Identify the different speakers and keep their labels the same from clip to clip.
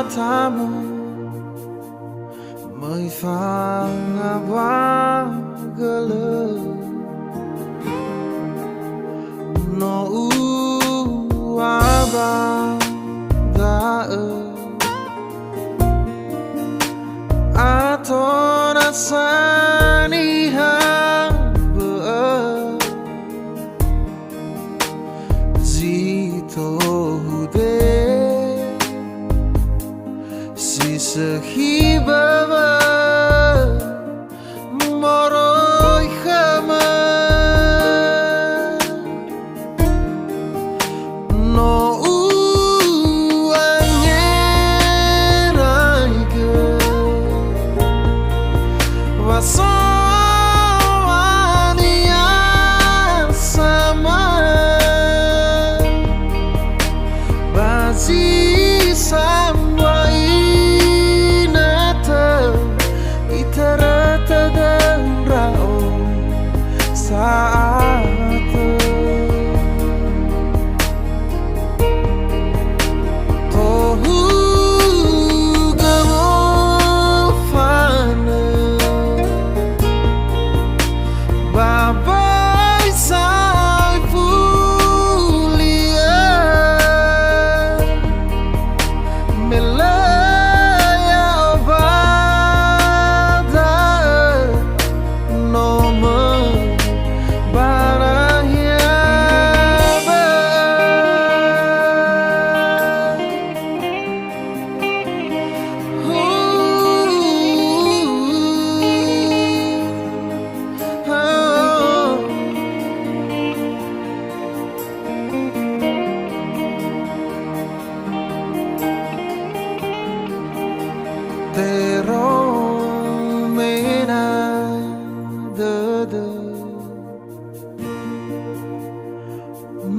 Speaker 1: matamu Meifang abang gelap No abang dae Atau rasani hamba Zito hude Si sehibaba Moroi khama No Wasawaniya sama Bazi sampai nata Itarata dan rao saat Babai sai fulia Melaya obada Noma barahia Tero mena dada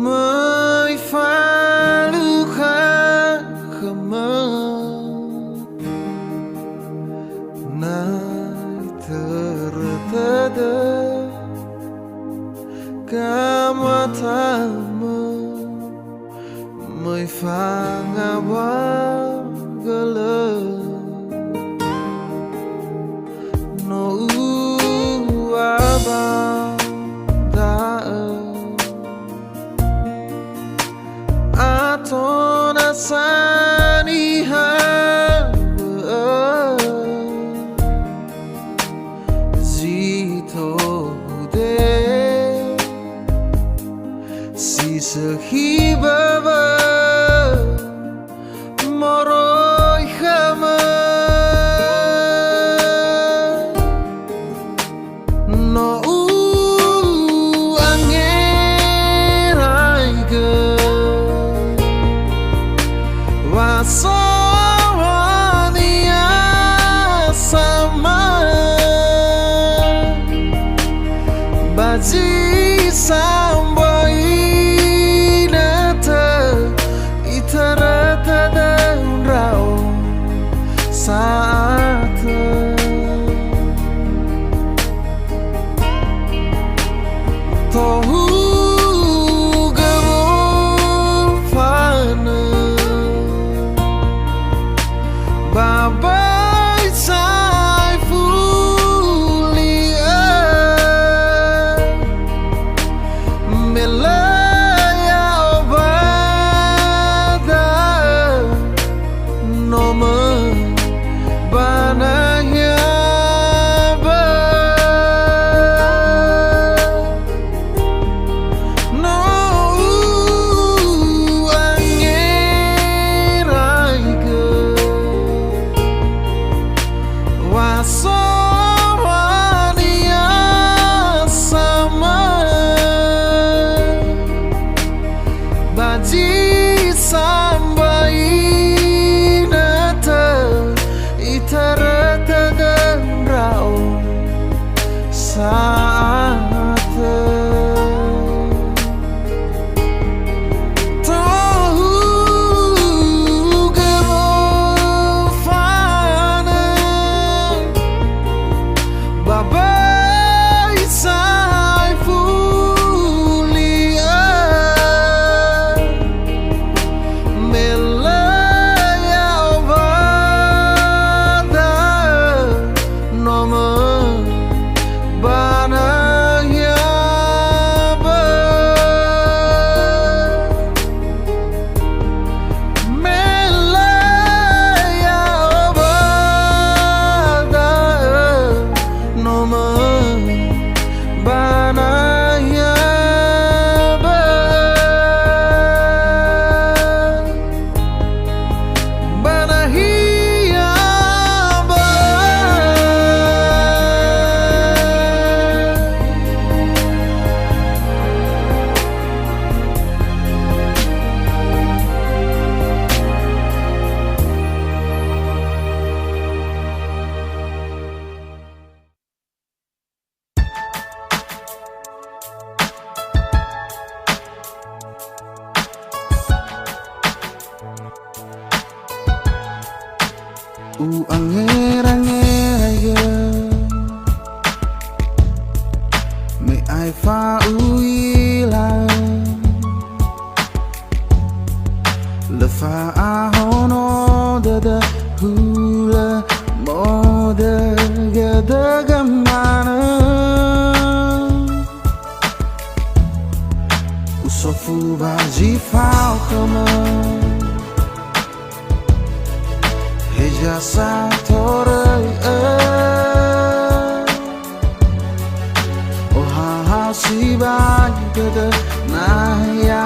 Speaker 1: Mai falukan kemat Nai tertada Kamatamu Mai fangabang gelap No abang dae Atau nasani hamba Zito hude Si sehibaba Moroi khama No angerai ge Wasawaniya sama Bazi sampai nata Itarata dan rao saat Tohu gerofana Babai sai fulia ai fa uila le fa ahono da hula moda gada gamana usofu baji fao kama heja sa torai si ba gada na ya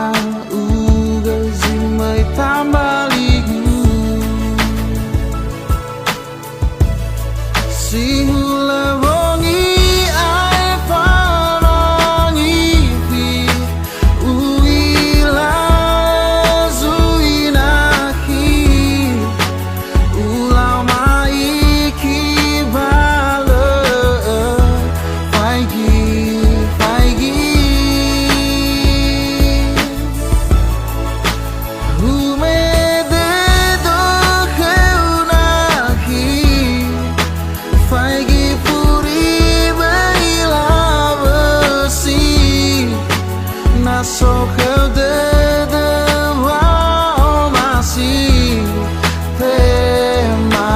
Speaker 1: uga zimai tambaligu si hula bongi ai fanongi pi uila zuinaki ulama iki bala faigi so kau de wow masih temali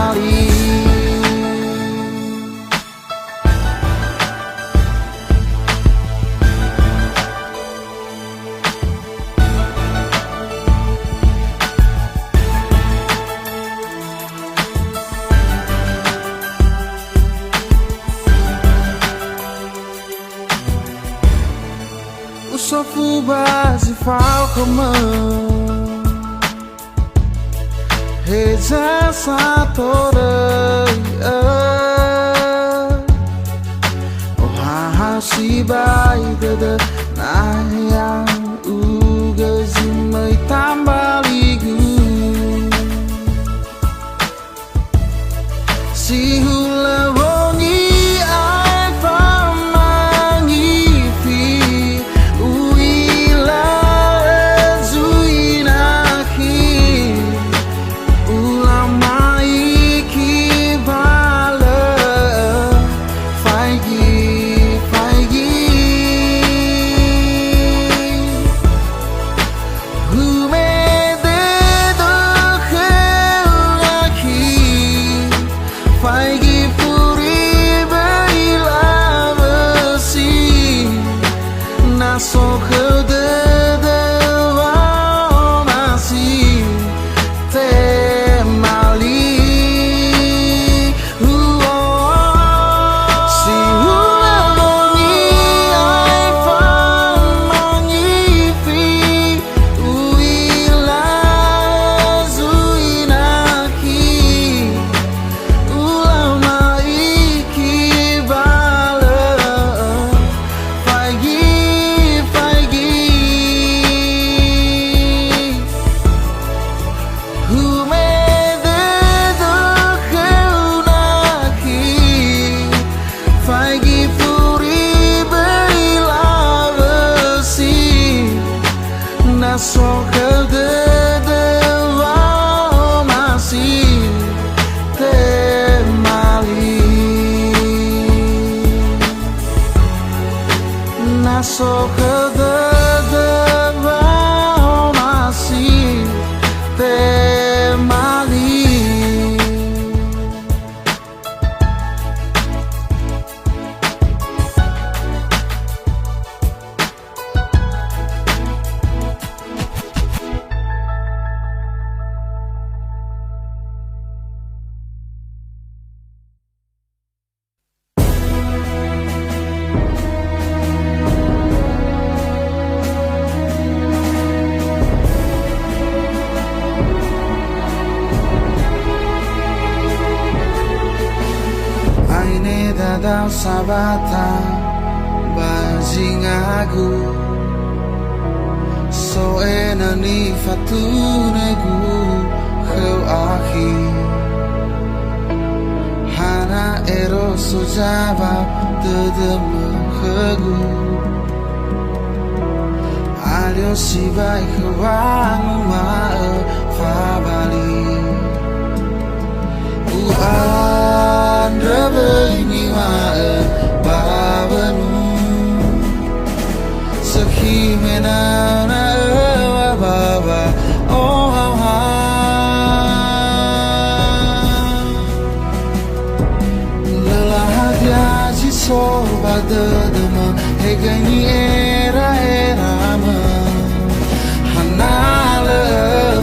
Speaker 1: usofu bazi fao kama heja satorai oh ha si bai gada nayang uga zimai tambaligu si hula bongi ai famangi fi so kau de wow masih temali si hula bongi ai famangi fi uila zuinaki ulama iki bala pagi so kau de wow masih temali na so kau de wow masih temali dadau sabata bajing aku so enani fatunegu kau aki hana ero sojaba dedemu kegu alio sibai kewanu mae fabali Andre ini mae babanu soba dedema hegani era hanale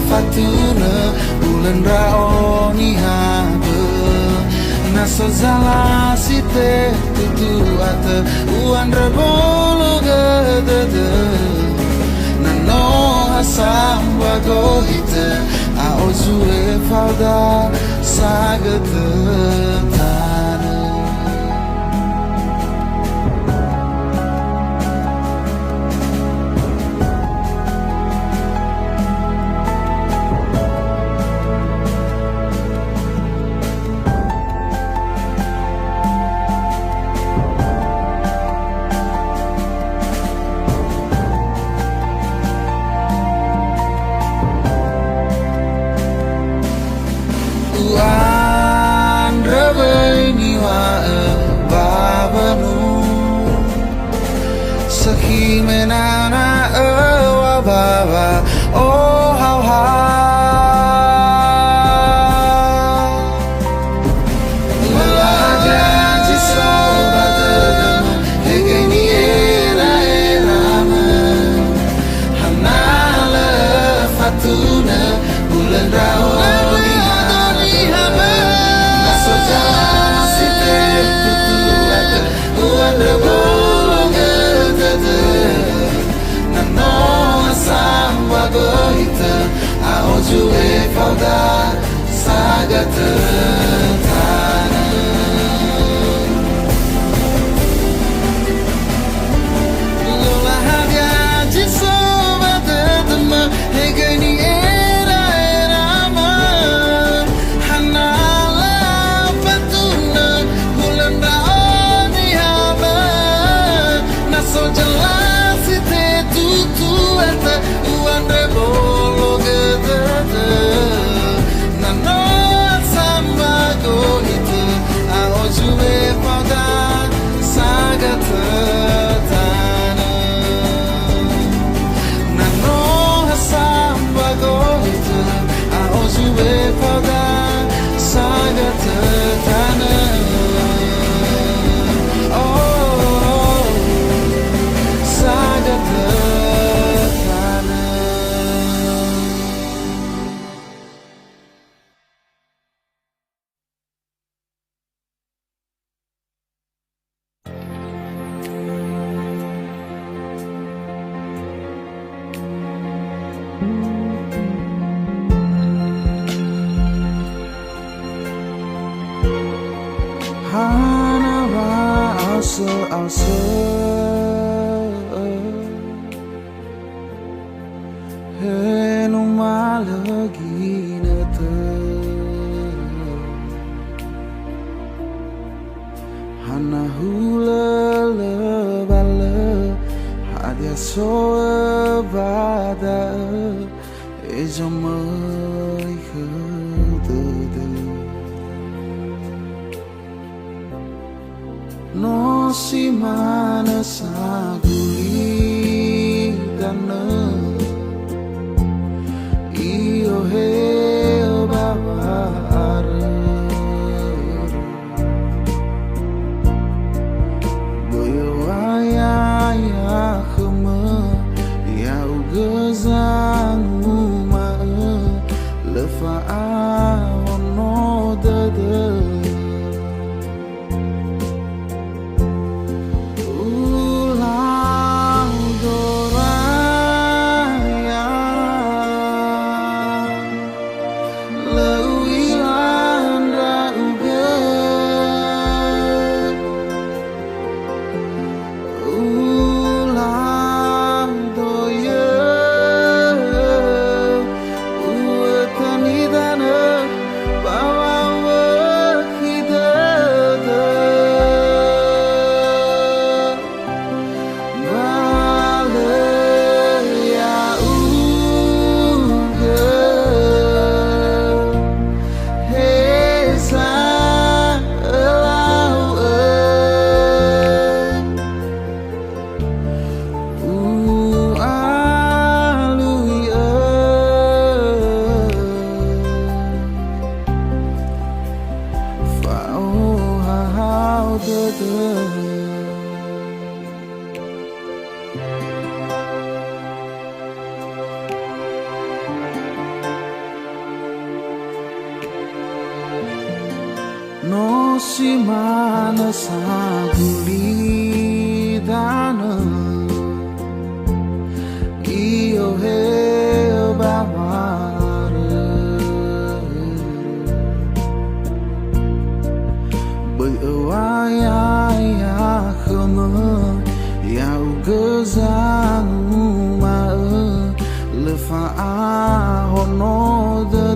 Speaker 1: fatuna bulan raoni habe naso zala site tutu ate uan rebolo gedede nano hasam wagohite a ozue falda sagete tane Menana wa baba oh how Walaga jisoba dedema hegeni era hanala fatuna bulan raoni habe naso jalan site tutu ate uan rebolo gohita a ojue falda sagate tane lola hadia jisoba dedema hegani era man hanala fatuna bulan raoni habe naso jelas ite tutu ate uan rebolo gedede nano samba gohite a ojue falda sagate tane nano samba gohite a ojue falda sagate tane oh sagate Hanawa ase henu malagi nete hana hula lebale hadia soe bada ejamai khudede no si mana saguli dana io he babar boyo aya ya khama ya ugazang uma lefa no dada No si mana sabulidana io he bavare bởi ai ya khama ya ugazang ma lefa hono de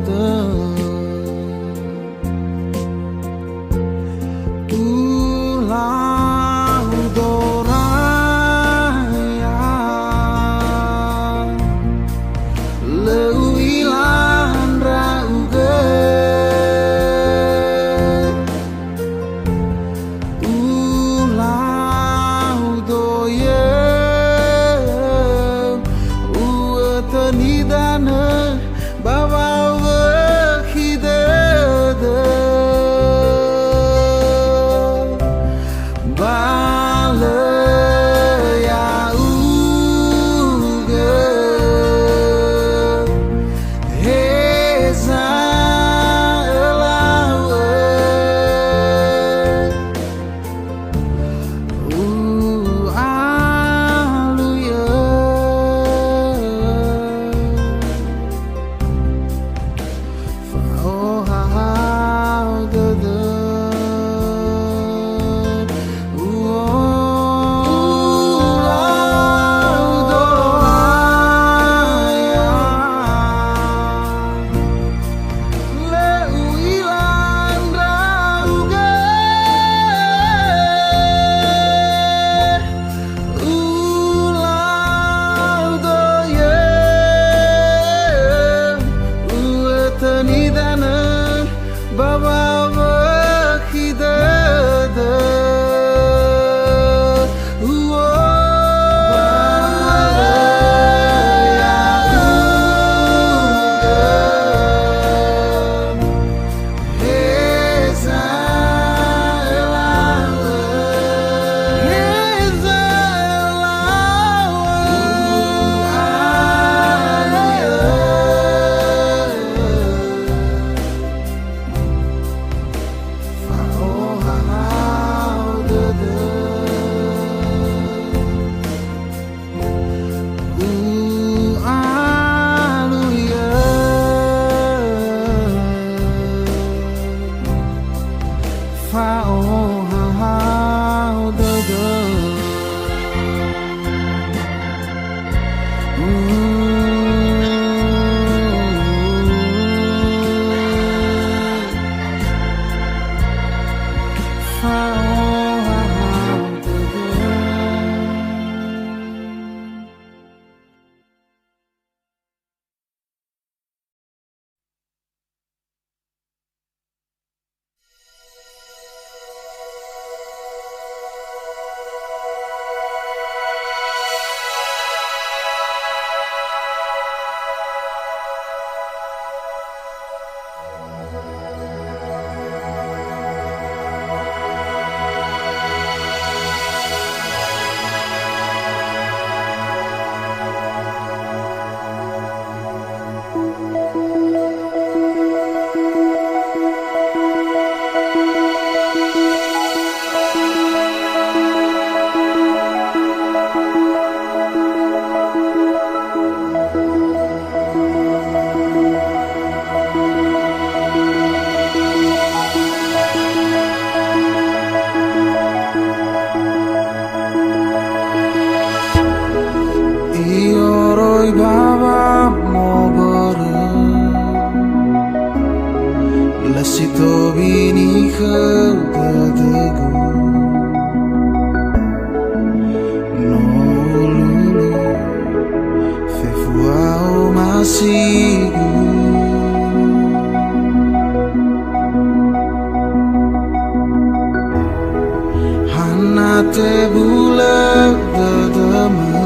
Speaker 2: te bulan dedama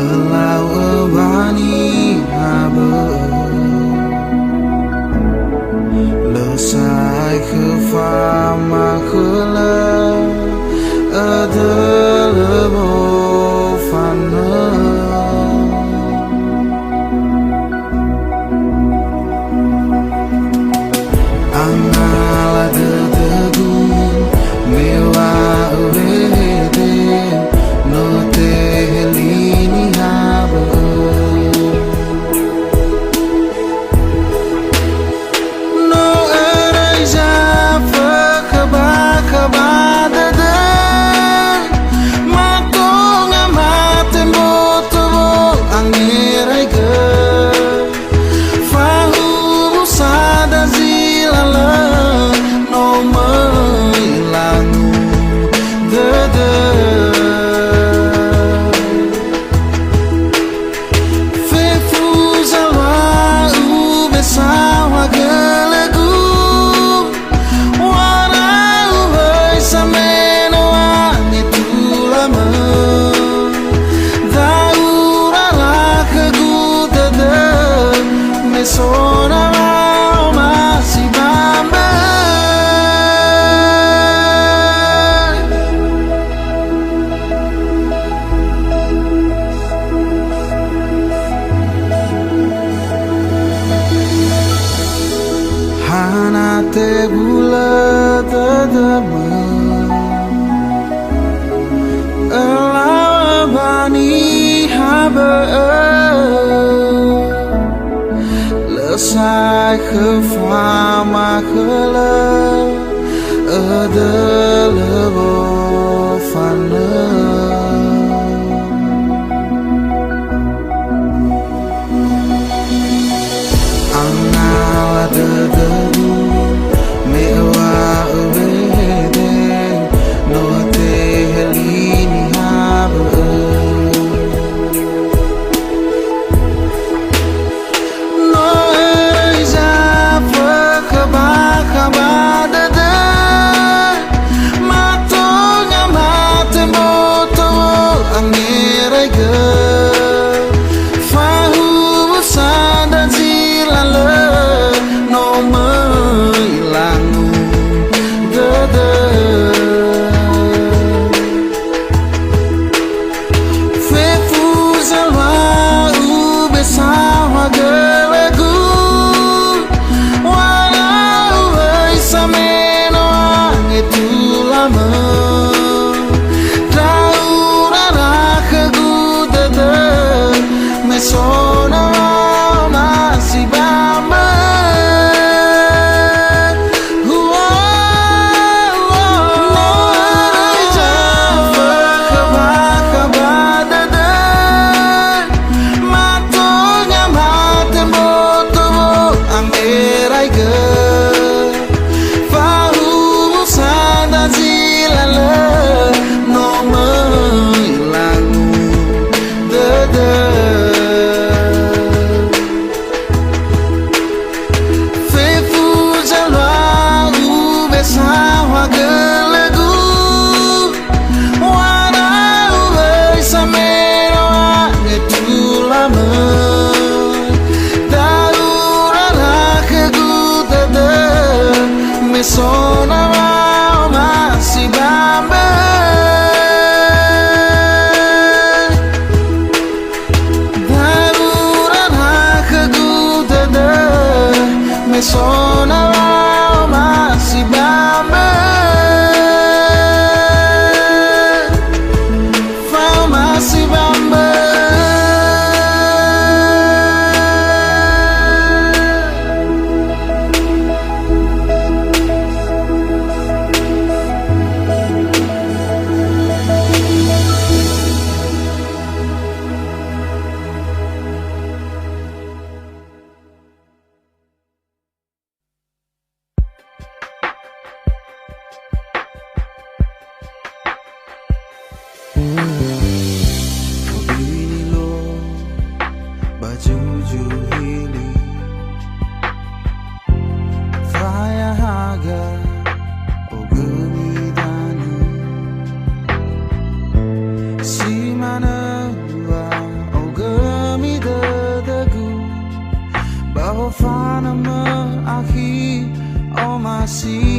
Speaker 2: elau ebani habe lesai
Speaker 1: sai khfa ma khla adalbo fana angala de mewa urede no te helini haba no eraja fa kaba de matonga mate moto angirai ge fa sada zilala no mailangu de fe fuzala u besawa gelegu wara u sameno ani tulama daura la keguda de mesona masih bamba hanate bulat adama elabani haba lesai khfa ma khla adalbo fana angala de mewa urede no te helini haba no eraja fa kaba de matonga mate moto angirai ge fahu sada zilala no mailangu de fe fuzala u besawa gelegu wala u sameno itu lama daura keguda de mesona masih bamba mesona masih bamba daura keguda de mesona masih bamba fa masih bamba see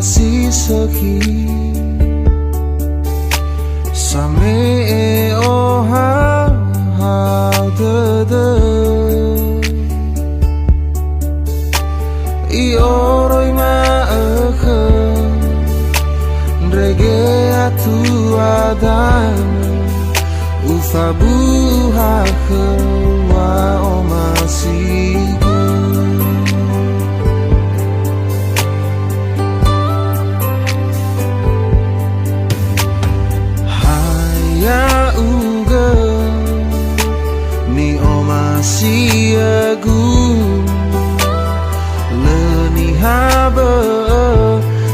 Speaker 2: si saki Same e o ha de I oroi ma aka Drege atu adan Ufabu haka wa o masigu Si agung leni haba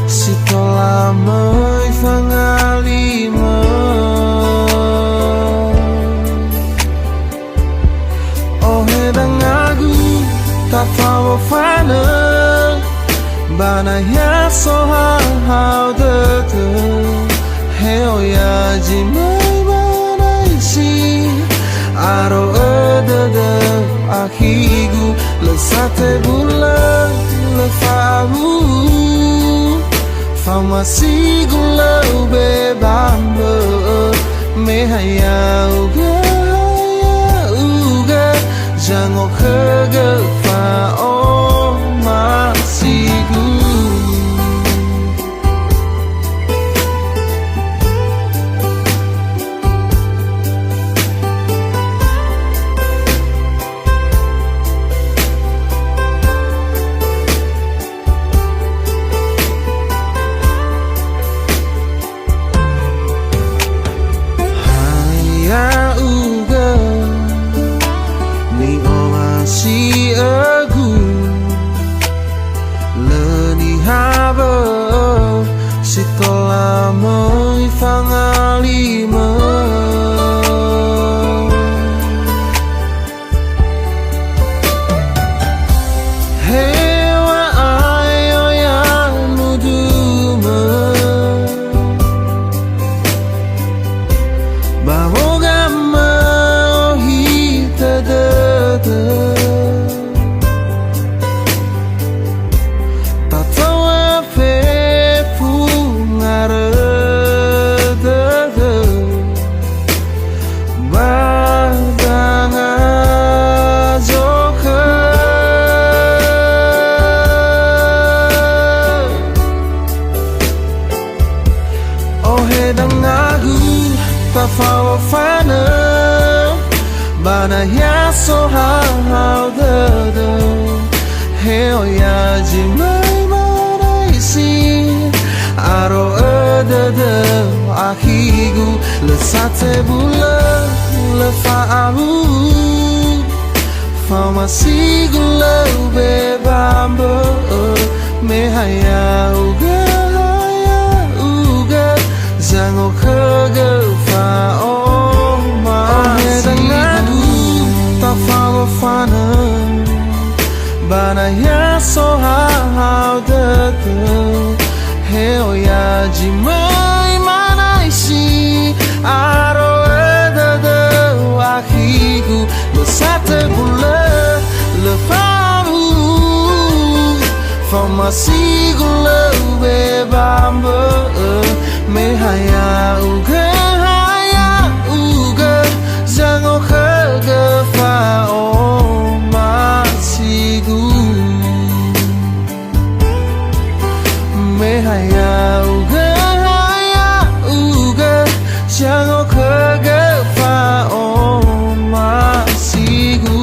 Speaker 2: si tola mai fangalima oh hedang agu ta fawo fana bana ya so how the heo ya jimai bana isi aro ada akigu lesate bulan lefahu famasi gula ube bamba mehaya uga jango kege fa o masigu si agung leni haba si tola mai fangalima hewa ayo ya nuduma bahoga mau hita Fawo fana bana ya so how the heo ya jimai mana isi aro ada akigu lesate bula lefaahu Pharmacy glow be bambo me haya uga zango khaga fa o ma ngadu ta fa wa fa na bana ya so how the he o ya ji mai manai si aro the wahigu lo sate bule le famu Pharmacy glow be bambo me haya uga zango khaga fa o ma sigu me haya uga zango khaga fa o ma sigu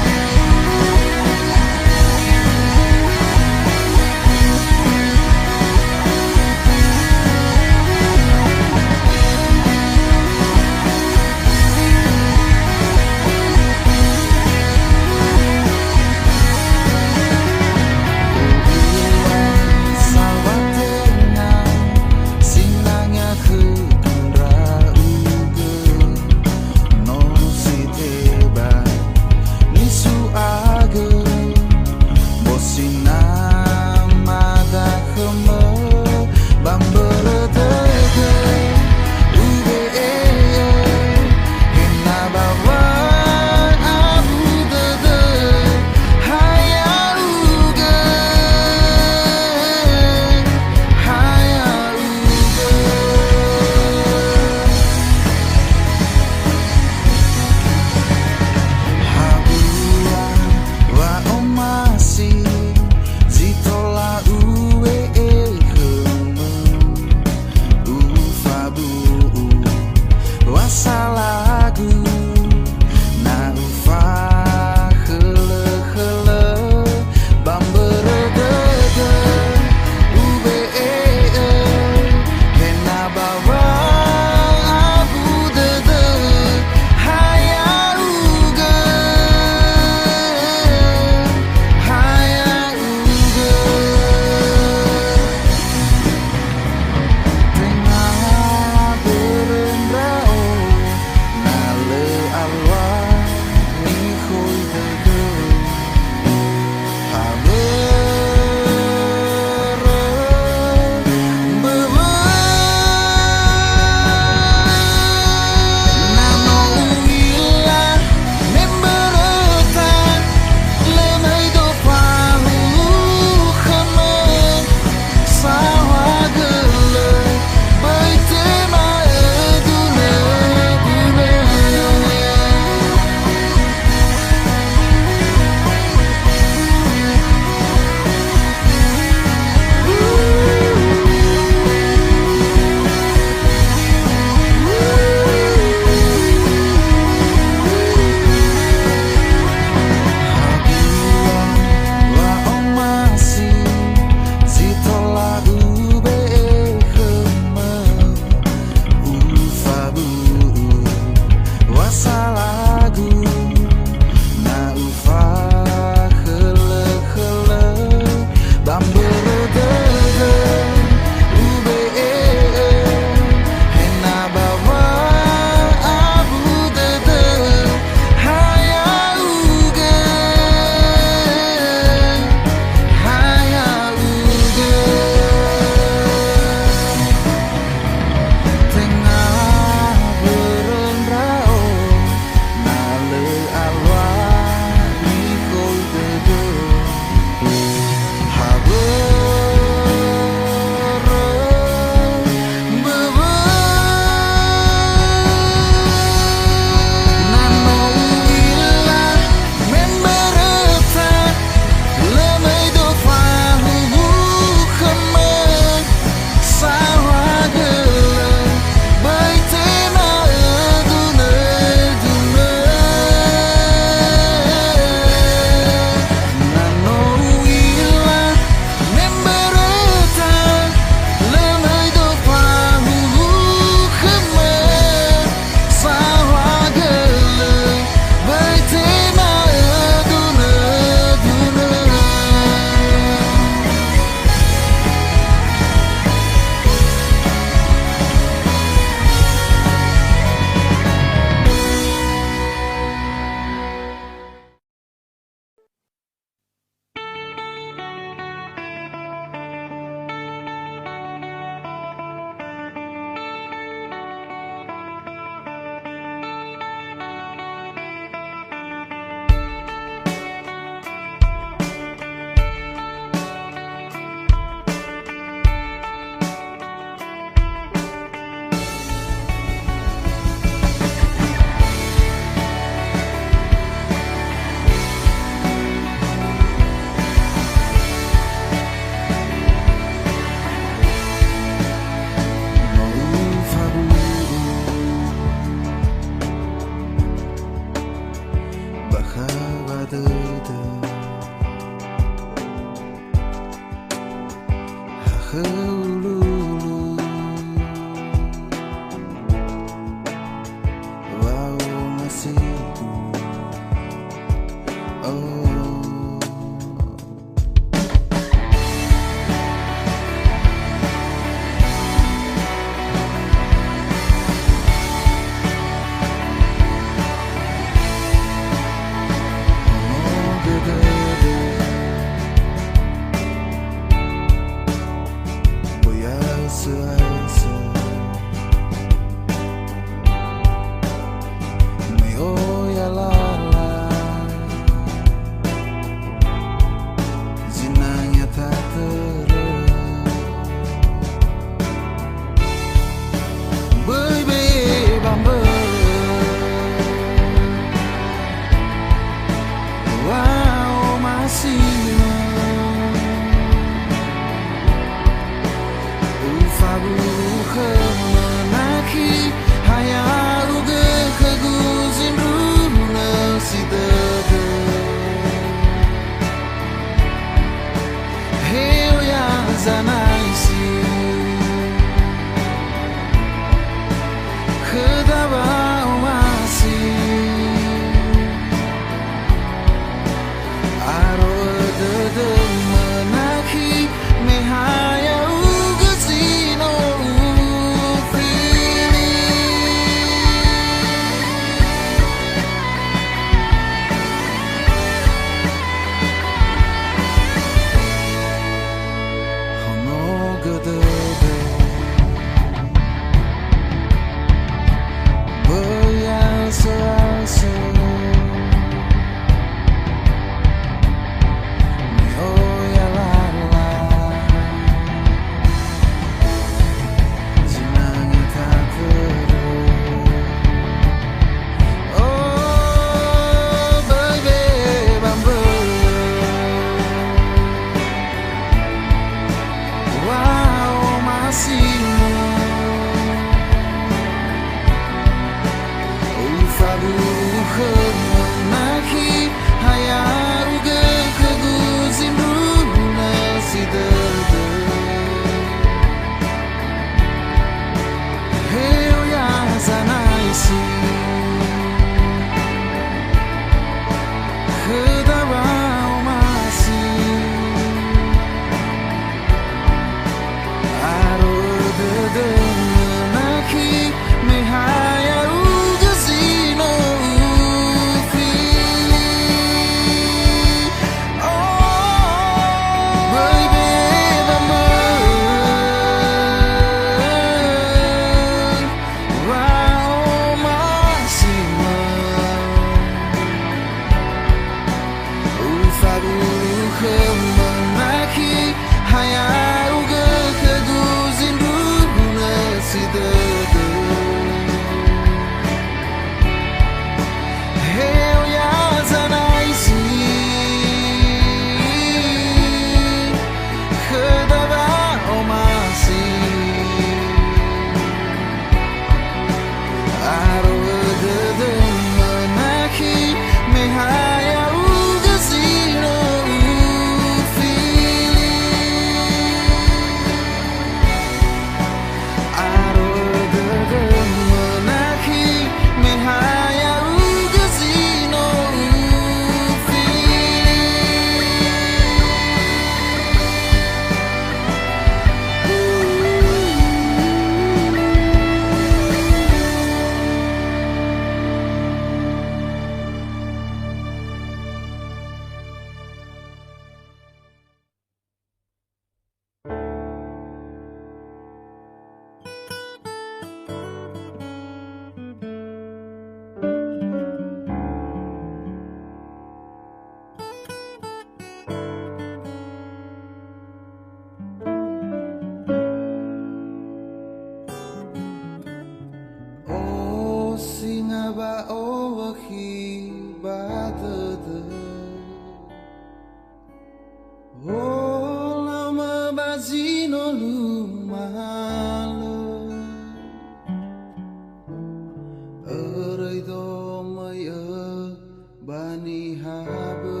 Speaker 2: habe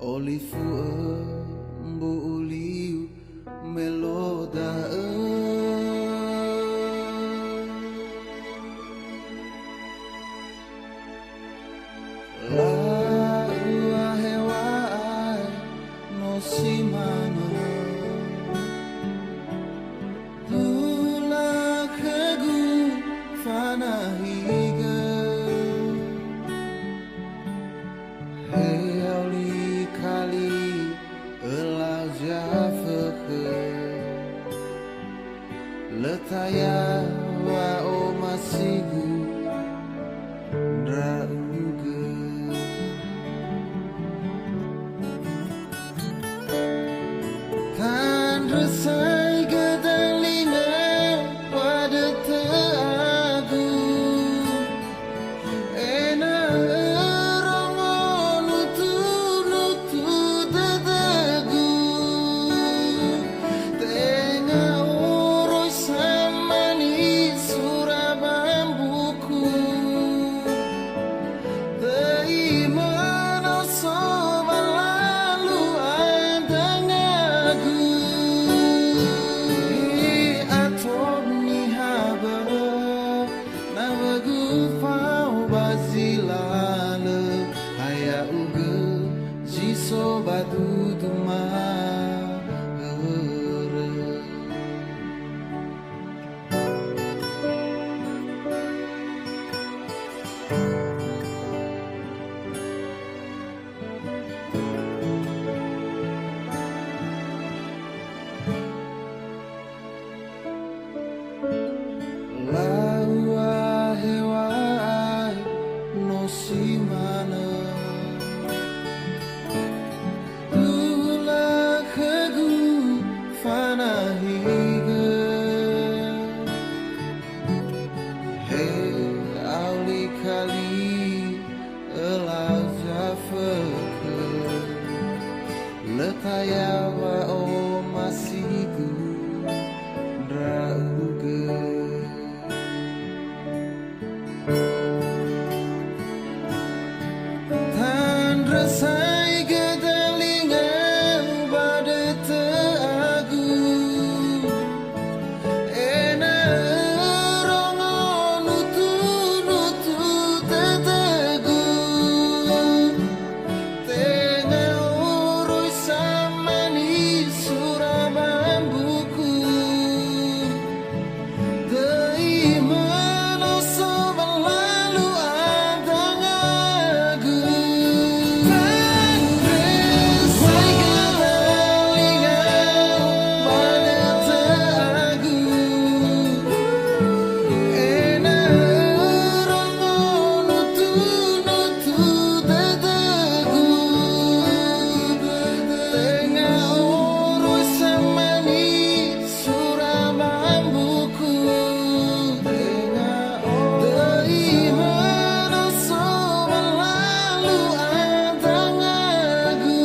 Speaker 2: Olifu mbu uliu meloda La ua hewa no simana Tula kegu fana higa Heauli kali elau jafeke Letaya wa o masigu Drauge Tan resai gedalinga pada teagu Ena erongo nutu dedagu Tengah urus samani surabambuku Teimano soba lalu adangagu Atom ni haba Nawagu fau bazilale Haya uge jiso badu duma Laua hewai no simana Tula kegu fana higa Hey auli kali elau jafeke Letaya wa o masigu drauge Tan resai gedalinga pada teagu Ena erongo nutu tetegu Tengah urus samani surabambuku Teimano soba lalu adangagu Tan resai gedalinga pada teagu Ena erongo nutu tetegu Tengah urus samani surabambuku Teimano soba lalu adangagu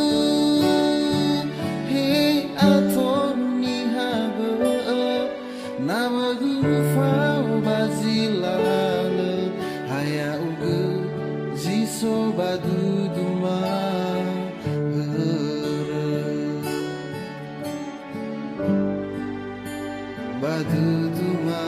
Speaker 2: Hei atom ni habe Nawagu fau bazilale Haya uge jiso badu duma Badu duma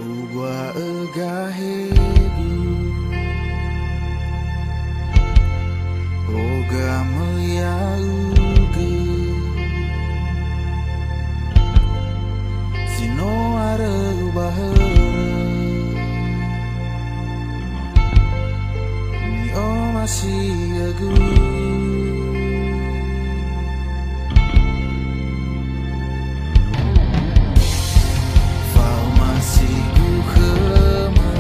Speaker 2: Ubwa egahebu Oga meliauge Sino are bahara Ni o masih agu Fau masih gu khema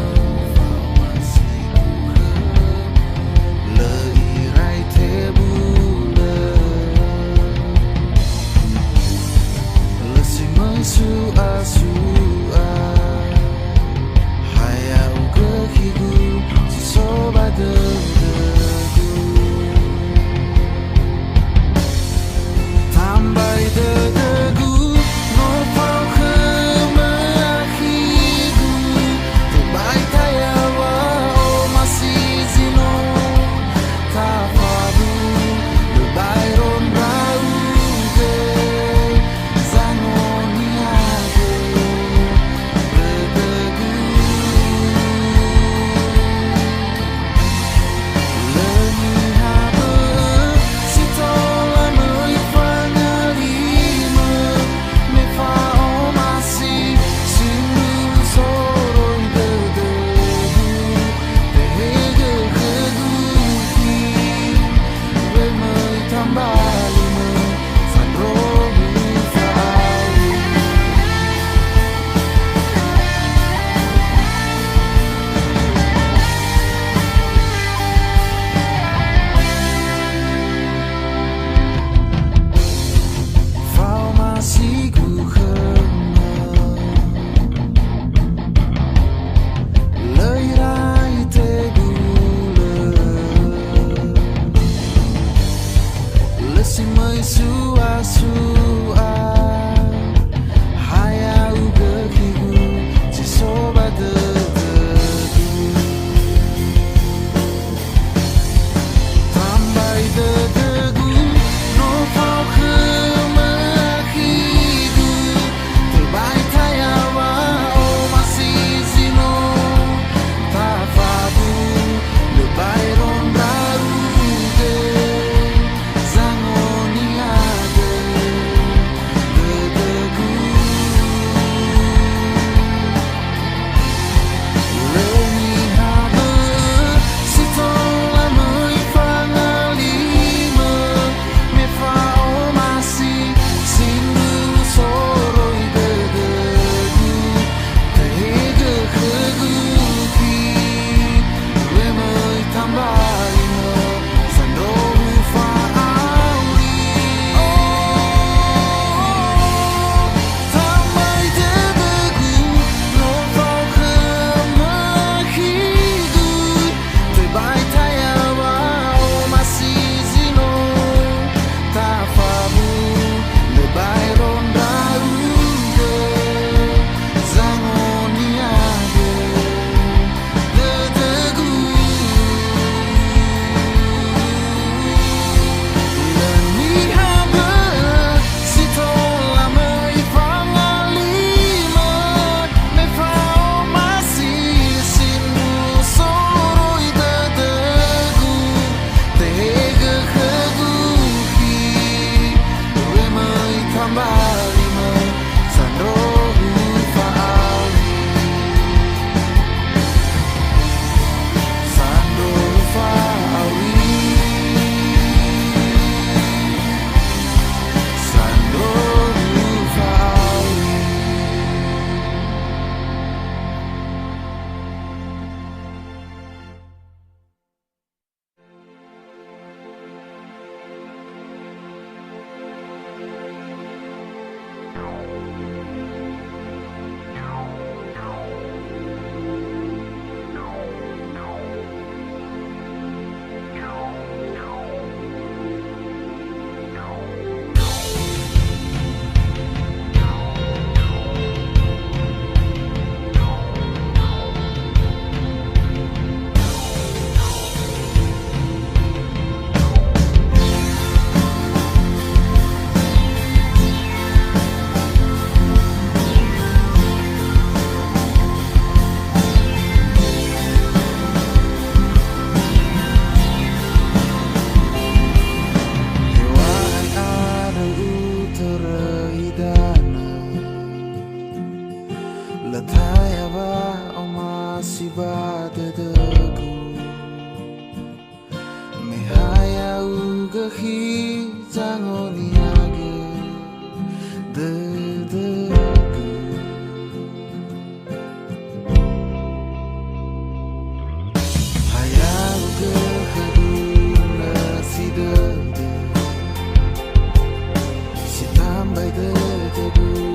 Speaker 2: terhidana Letaya ba oma si ba dedeku Mehaya uga hi jangoni age dedeku Haya uga heduna si tambay dedeku